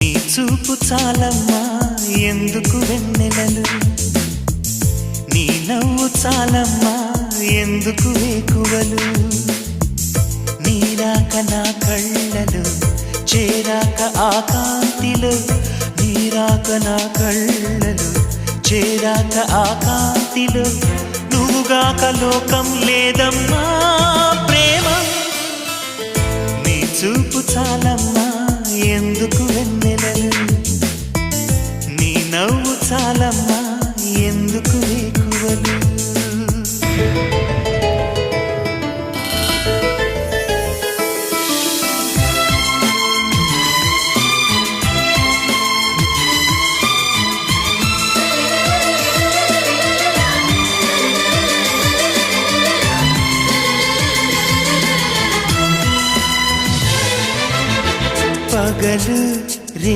నీ చూపు చాలమ్మా ఎందుకు వెన్నెలలు, నీ నవ్వు చాలమ్మా ఎందుకు వేకువలు, నీరాక నా కళ్ళలు చేరాక ఆ కాంతిలో, నీరాక నా కళ్ళలు చేరాక ఆ కాంతిలో, నువ్వుగాక లోకం లేదమ్మా ప్రేమ. నీ చూపు చాలమ్మా ఎందుకు వెన్నెలలు, నీ నవ్వు చాలమ్మా ఎందుకు వేకువలు. పగలు